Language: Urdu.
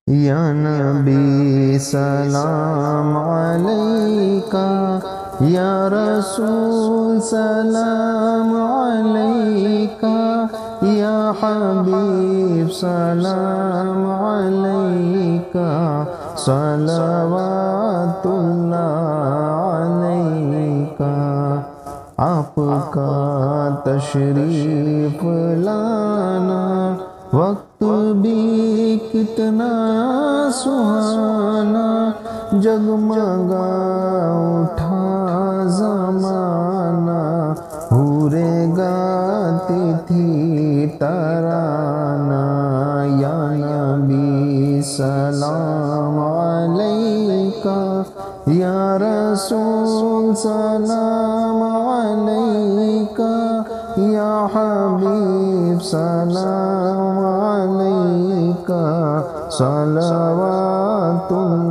یا نبی سلام علیکہ، یا رسول سلام علیکہ، یا حبیب سلام علیکہ، صلوات اللہ علیکہ۔ آپ کا تشریف لانا وقت بھی کتنا سہانا، جگمگا اٹھا زمانہ، حوریں گاتی تھی ترانہ۔ یا نبی سلام علیکہ، یا رسول سلام علیکہ، یا حبیب سلام علیکہ، صلوات اللہ